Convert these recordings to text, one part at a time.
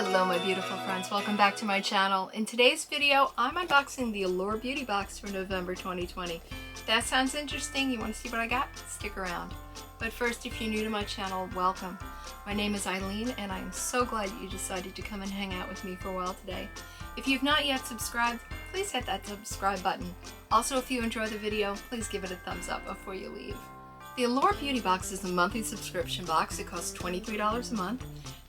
Hello my beautiful friends, welcome back to my channel. In today's video, I'm unboxing the Allure Beauty Box for November 2020. If that sounds interesting, you want to see what I got? Stick around. But first, if you're new to my channel, welcome. My name is Eileen and I'm so glad you decided to come and hang out with me for a while today. If you've not yet subscribed, please hit that subscribe button. Also, if you enjoy the video, please give it a thumbs up before you leave. The Allure Beauty Box is a monthly subscription box. It costs $23 a month.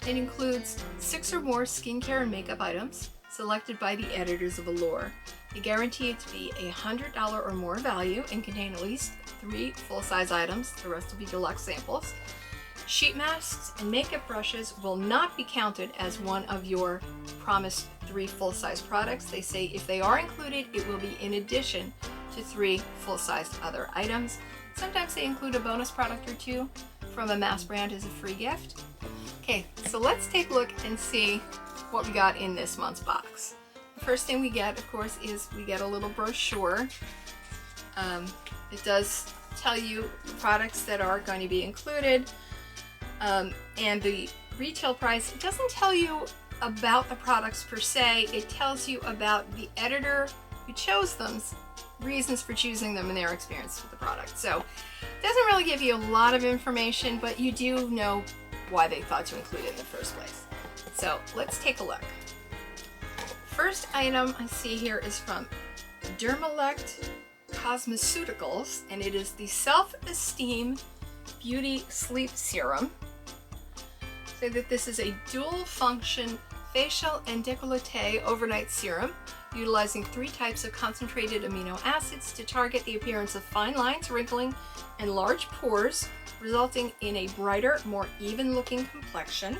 It includes 6 or more skincare and makeup items selected by the editors of Allure. They guarantee it to be $100 or more value and contain at least 3 full-size items. The rest will be deluxe samples. Sheet masks and makeup brushes will not be counted as one of your promised 3 full-size products. They say if they are included, it will be in addition to 3 full-sized other items. Sometimes they include a bonus product or 2 from a mass brand as a free gift. Okay, so let's take a look and see what we got in this month's box. The first thing we get, of course, is we get a little brochure. It does tell you the products that are going to be included and the retail price. It doesn't tell you about the products per se, it tells you about the editor who chose them, reasons for choosing them, and their experience with the product. So it doesn't really give you a lot of information, but you do know why they thought to include it in the first place. So let's take a look. First item I see here is from Dermalect Cosmeceuticals, and it is the Self-Esteem Beauty Sleep Serum. Say that this is a dual function facial and décolleté overnight serum utilizing 3 types of concentrated amino acids to target the appearance of fine lines, wrinkling, and large pores, resulting in a brighter, more even-looking complexion.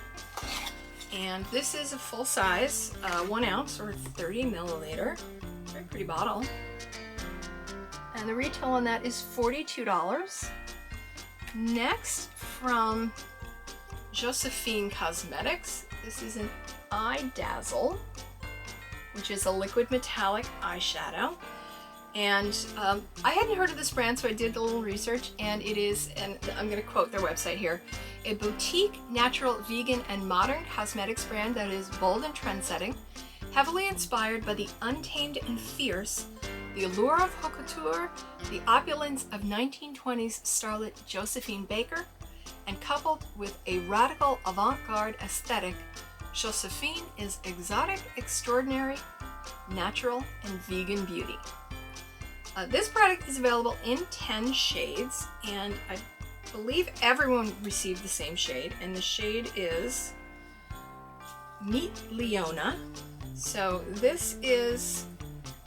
And this is a full size, 1 ounce or 30 milliliter. Very pretty bottle. And the retail on that is $42. Next, from Josephine Cosmetics, this is an Eye Dazzle, which is a liquid metallic eyeshadow. And I hadn't heard of this brand, so I did a little research, and it is, and I'm going to quote their website here, a boutique, natural, vegan, and modern cosmetics brand that is bold and trend-setting, heavily inspired by the untamed and fierce, the allure of haute couture, the opulence of 1920s starlet Josephine Baker, and coupled with a radical avant-garde aesthetic, Josephine is exotic, extraordinary, natural, and vegan beauty. This product is available in 10 shades, and I believe everyone received the same shade, and the shade is Meet Leona. So this is,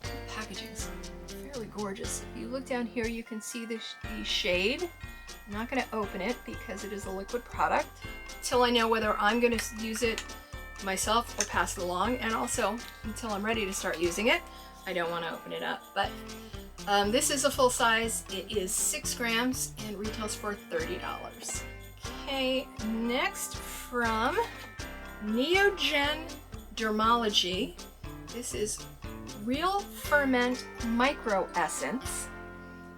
the packaging is fairly gorgeous. If you look down here, you can see the shade. I'm not going to open it because it is a liquid product until I know whether I'm going to use it myself or pass it along, and also until I'm ready to start using it. I don't want to open it up, but this is a full size. It is 6 grams and retails for $30. Okay, next from Neogen Dermology, this is Real Ferment Micro Essence.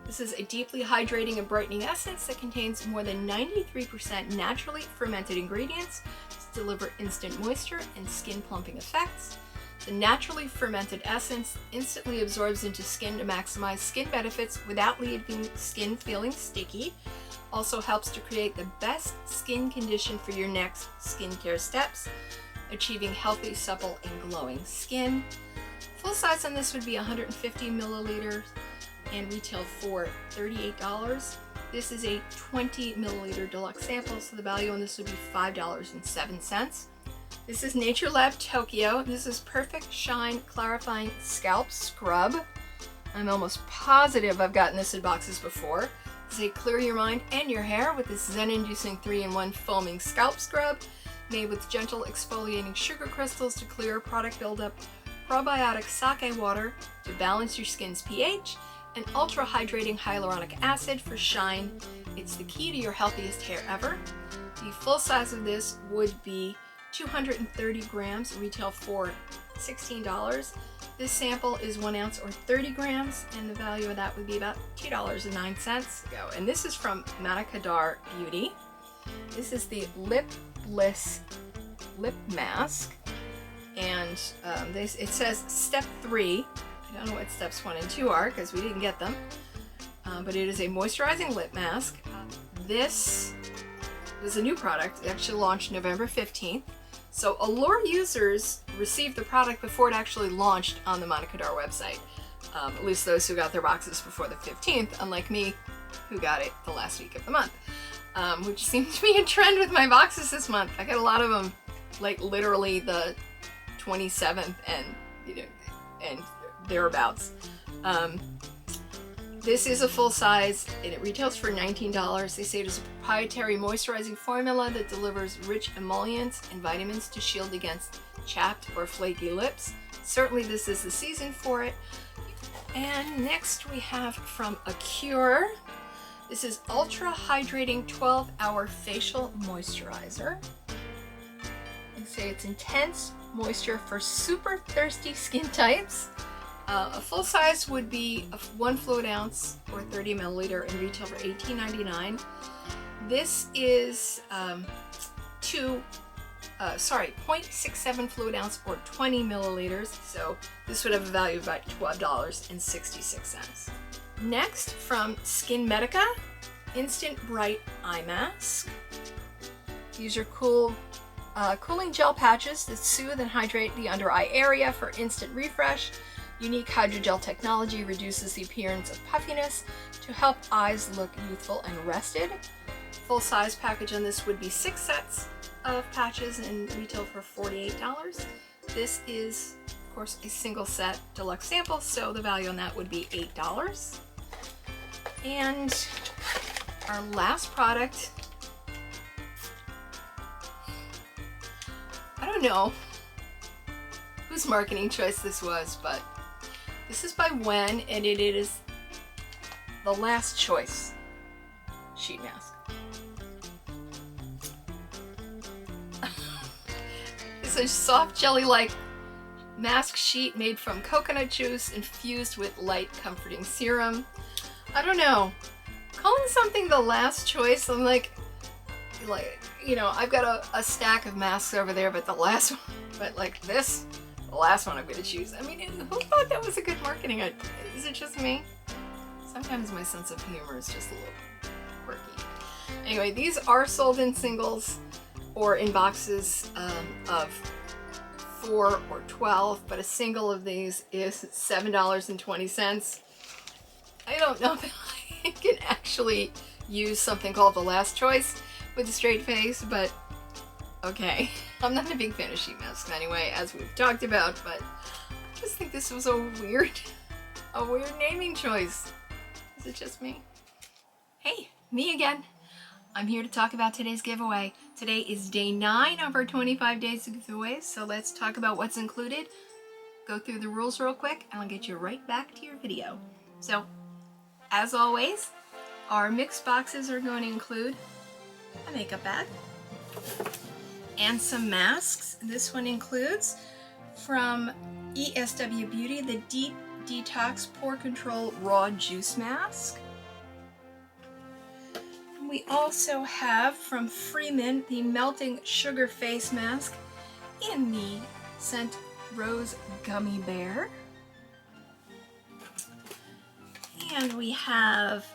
This is a deeply hydrating and brightening essence that contains more than 93% naturally fermented ingredients to deliver instant moisture and skin plumping effects. The naturally fermented essence instantly absorbs into skin to maximize skin benefits without leaving skin feeling sticky. Also helps to create the best skin condition for your next skincare steps, achieving healthy, supple, and glowing skin. Full size on this would be 150 milliliters and retail for $38. This is a 20 milliliter deluxe sample, so the value on this would be $5.07. This is Nature Lab Tokyo. This is Perfect Shine Clarifying Scalp Scrub. I'm almost positive I've gotten this in boxes before. This is a clear your mind and your hair with this zen-inducing 3-in-1 foaming scalp scrub made with gentle exfoliating sugar crystals to clear product buildup, probiotic sake water to balance your skin's pH, and ultra hydrating hyaluronic acid for shine. It's the key to your healthiest hair ever. The full size of this would be 230 grams, retail for $16. This sample is 1 ounce or 30 grams, and the value of that would be about $2.09. And this is from Manakadar Beauty. This is the Lip Bliss lip mask. And it says step 3. I don't know what steps 1 and 2 are because we didn't get them. But it is a moisturizing lip mask. This is a new product. It actually launched November 15th. So Allure users received the product before it actually launched on the Monica Dar website. At least those who got their boxes before the 15th, unlike me, who got it the last week of the month. Which seems to be a trend with my boxes this month. I got a lot of them, like literally the 27th and, you know, and thereabouts. This is a full size and it retails for $19. They say it is a proprietary moisturizing formula that delivers rich emollients and vitamins to shield against chapped or flaky lips. Certainly this is the season for it. And next we have from ALLURE. This is Ultra Hydrating 12-Hour Facial Moisturizer. They say it's intense moisture for super thirsty skin types. A full size would be 1 fluid ounce or 30 milliliter and retail for $18.99. This is 0.67 fluid ounce or 20 milliliters. So this would have a value of about $12.66. Next, from Skin Medica, Instant Bright Eye Mask. These are cool cooling gel patches that soothe and hydrate the under eye area for instant refresh. Unique hydrogel technology reduces the appearance of puffiness to help eyes look youthful and rested. Full size package on this would be 6 sets of patches and retail for $48. This is, of course, a single set deluxe sample, so the value on that would be $8. And our last product, I don't know whose marketing choice this was, but this is by Wen, and it is the last choice sheet mask. It's a soft jelly-like mask sheet made from coconut juice infused with light comforting serum. I don't know. Calling something the last choice, I'm like, you know, I've got a stack of masks over there, but the last one, but like this, the last one I'm going to choose. I mean, who thought that was a good marketing idea? Is it just me? Sometimes my sense of humor is just a little quirky. Anyway, these are sold in singles or in boxes of 4 or 12, but a single of these is $7.20. I don't know that I can actually use something called the last choice with a straight face, but okay. I'm not a big fan of sheet masks anyway, as we've talked about, but I just think this was a weird naming choice. Is it just me? Hey, me again. I'm here to talk about today's giveaway. Today is day 9 of our 25 days of giveaways, so let's talk about what's included. Go through the rules real quick, and I'll get you right back to your video. So, as always, our mixed boxes are going to include a makeup bag and some masks. This one includes from ESW Beauty the Deep Detox Pore Control Raw Juice Mask. We also have from Freeman the Melting Sugar Face Mask in the scent Rose Gummy Bear. And we have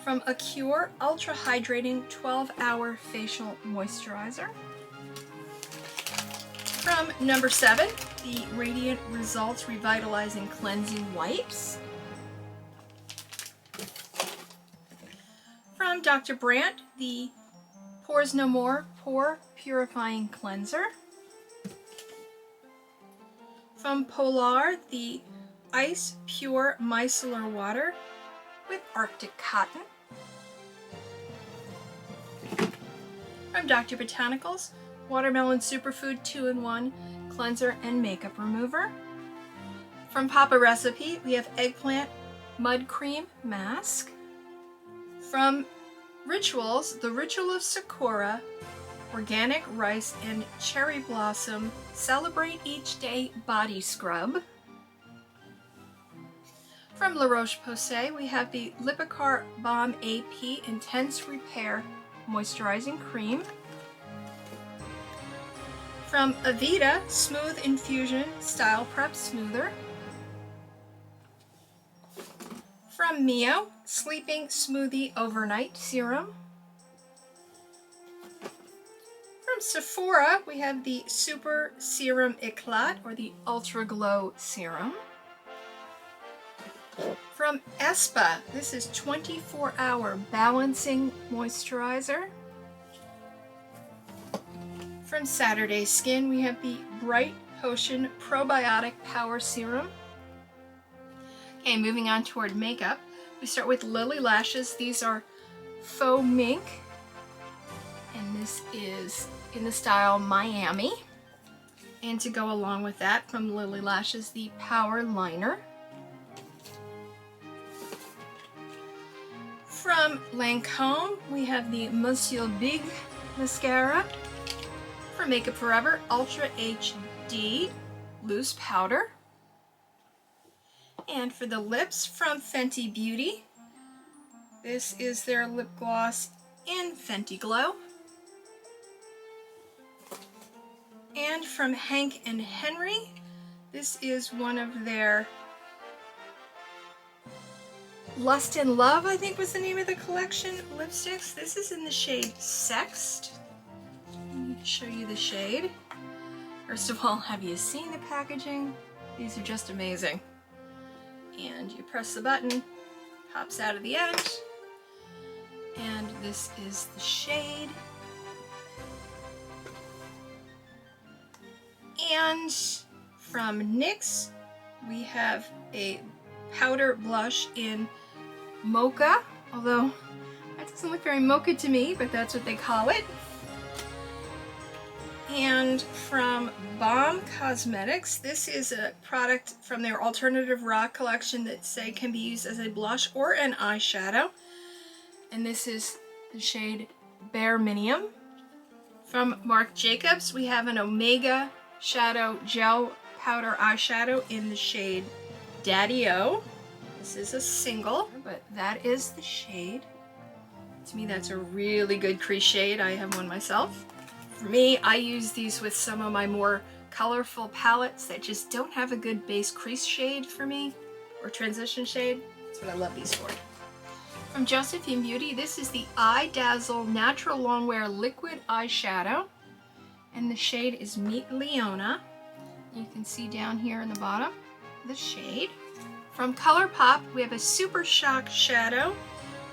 from ALLURE Ultra Hydrating 12-Hour Facial Moisturizer. From number 7, the Radiant Results Revitalizing Cleansing Wipes. From Dr. Brandt, the Pores No More Pore Purifying Cleanser. From Polar, the Ice Pure Micellar Water with Arctic Cotton. From Dr. Botanicals, Watermelon Superfood 2-in-1 Cleanser and Makeup Remover. From Papa Recipe, we have Eggplant Mud Cream Mask. From Rituals, the Ritual of Sakura Organic Rice and Cherry Blossom Celebrate Each Day Body Scrub. From La Roche-Posay, we have the Lipikar Balm AP Intense Repair Moisturizing Cream. From Avita, Smooth Infusion Style Prep Smoother. From Mio, Sleeping Smoothie Overnight Serum. From Sephora, we have the Super Serum Eclat, or the Ultra Glow Serum. From Espa, this is 24-hour Balancing Moisturizer. From Saturday Skin, we have the Bright Potion Probiotic Power Serum. Okay, moving on toward makeup. We start with Lily Lashes. These are Faux Mink, and this is in the style Miami. And to go along with that, from Lily Lashes, the Power Liner. From Lancome, we have the Monsieur Big Mascara. For Makeup Forever, Ultra HD Loose Powder. And for the lips, from Fenty Beauty, this is their lip gloss in Fenty Glow. And from Hank and Henry, this is one of their Lust and Love, I think was the name of the collection, lipsticks. This is in the shade Sext. Let me show you the shade. First of all, have you seen the packaging? These are just amazing. And you press the button, pops out of the end, and this is the shade. And from NYX, we have a powder blush in Mocha, although that doesn't look very mocha to me, but that's what they call it. And from Balm Cosmetics, this is a product from their Alternative Rock collection that say can be used as a blush or an eyeshadow. And this is the shade Bare Minium. From Marc Jacobs, we have an Omega Shadow Gel Powder Eyeshadow in the shade Daddy-O. This is a single, but that is the shade. To me, that's a really good crease shade. I have one myself. For me, I use these with some of my more colorful palettes that just don't have a good base crease shade for me, or transition shade. That's what I love these for. From Josephine Beauty, this is the Eye Dazzle Natural Longwear Liquid Eyeshadow, and the shade is Meet Leona. You can see down here in the bottom the shade. From ColourPop, we have a Super Shock Shadow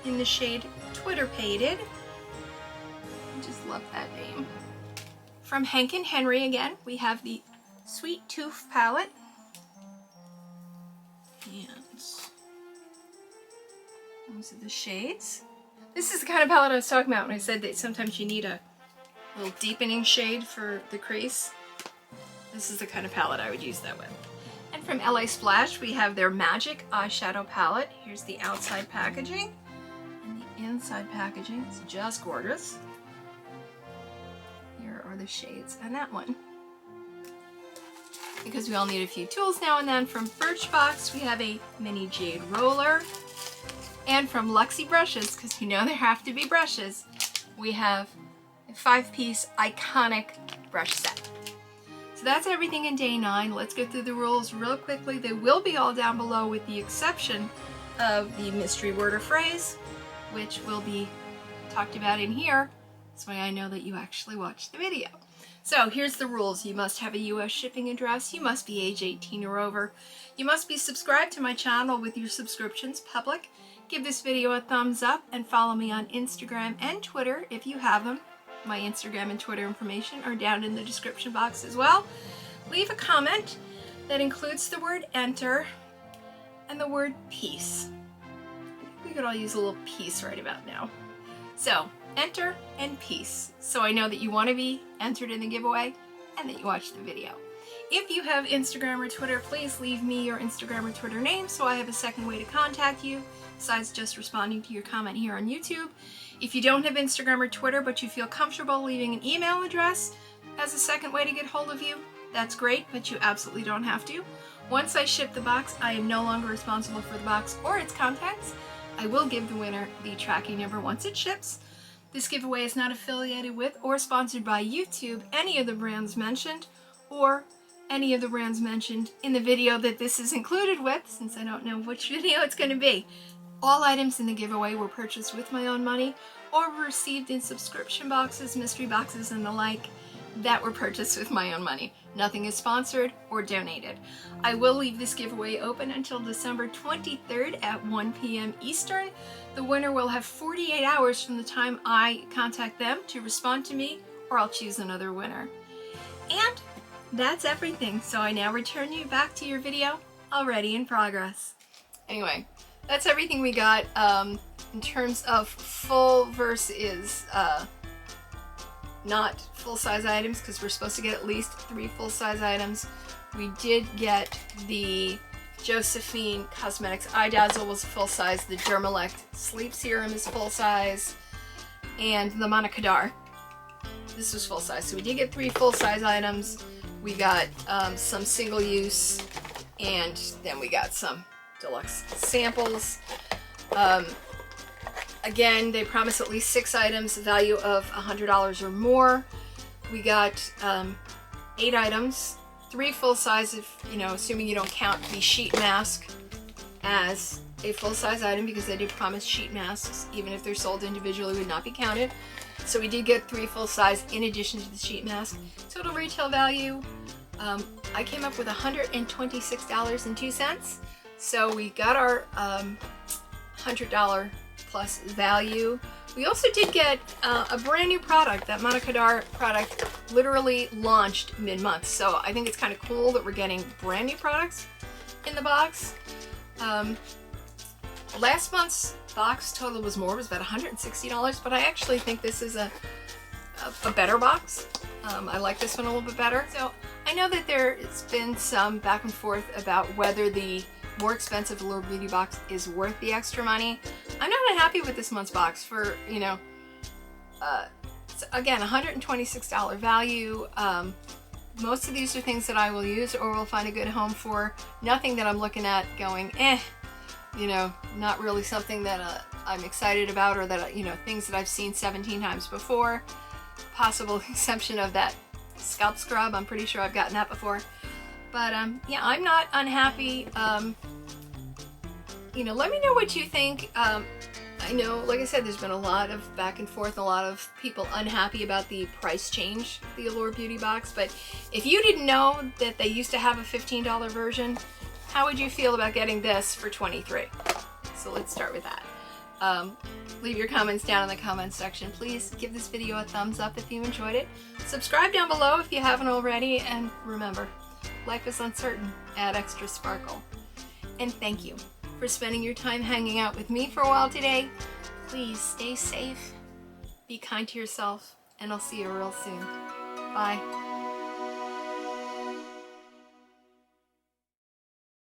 in the shade Twitter Pated. I just love that name. From Hank and Henry again, we have the Sweet Tooth palette. And those are the shades. This is the kind of palette I was talking about when I said that sometimes you need a little deepening shade for the crease. This is the kind of palette I would use that with. And from LA Splash, we have their Magic Eyeshadow Palette. Here's the outside packaging. And the inside packaging is just gorgeous. Here are the shades on that one. Because we all need a few tools now and then. From Birchbox, we have a mini jade roller. And from Luxie Brushes, because you know there have to be brushes, we have a 5-piece iconic brush set. So that's everything in day 9. Let's go through the rules real quickly. They will be all down below with the exception of the mystery word or phrase, which will be talked about in here. That's why I know that you actually watched the video. So here's the rules. You must have a US shipping address. You must be age 18 or over. You must be subscribed to my channel with your subscriptions public. Give this video a thumbs up and follow me on Instagram and Twitter if you have them. My Instagram and Twitter information are down in the description box as well. Leave a comment that includes the word enter and the word peace. I think we could all use a little peace right about now. So enter and peace, so I know that you want to be entered in the giveaway and that you watched the video. If you have Instagram or Twitter, please leave me your Instagram or Twitter name so I have a second way to contact you besides just responding to your comment here on YouTube. If you don't have Instagram or Twitter but you feel comfortable leaving an email address as a second way to get hold of you, that's great, but you absolutely don't have to. Once I ship the box, I am no longer responsible for the box or its contents. I will give the winner the tracking number once it ships, This giveaway is not affiliated with or sponsored by YouTube, any of the brands mentioned, or any of the brands mentioned in the video that this is included with, since I don't know which video it's going to be. All items in the giveaway were purchased with my own money or were received in subscription boxes, mystery boxes, and the like that were purchased with my own money. Nothing is sponsored or donated. I will leave this giveaway open until December 23rd at 1 p.m. Eastern. The winner will have 48 hours from the time I contact them to respond to me, or I'll choose another winner. And that's everything. So I now return you back to your video already in progress. Anyway, that's everything we got in terms of full versus not full-size items, because we're supposed to get at least 3 full-size items. We did get the Josephine Cosmetics Eye Dazzle was full-size, the Dermalect Sleep Serum is full-size, and the Monica Dar. This was full-size. So we did get 3 full-size items. We got some single-use, and then we got some deluxe samples. Again, they promise at least 6 items, a value of $100 or more. We got 8 items, 3 full size, if assuming you don't count the sheet mask as a full size item, because they did promise sheet masks, even if they're sold individually, would not be counted. So we did get 3 full size in addition to the sheet mask. Total retail value, I came up with $126.02. So we got our $100 plus value. We also did get a brand new product. That Monica Dar product literally launched mid-month, so I think it's kind of cool that we're getting brand new products in the box. Last month's box total was about $160, but I actually think this is a better box. I like this one a little bit better. So I know that there's been some back and forth about whether the more expensive Allure Beauty box is worth the extra money. I'm not unhappy with this month's box for, again, $126 value. Most of these are things that I will use or will find a good home for. Nothing that I'm looking at going, not really something that I'm excited about, or that, things that I've seen 17 times before. Possible exception of that scalp scrub. I'm pretty sure I've gotten that before. But yeah, I'm not unhappy. Let me know what you think. I know, like I said, there's been a lot of back and forth, a lot of people unhappy about the price change, the Allure Beauty box. But if you didn't know that they used to have a $15 version, how would you feel about getting this for $23? So let's start with that. Leave your comments down in the comments section. Please give this video a thumbs up if you enjoyed it. Subscribe down below if you haven't already. And remember, life is uncertain. Add extra sparkle. And thank you for spending your time hanging out with me for a while today. Please stay safe, be kind to yourself, and I'll see you real soon. Bye.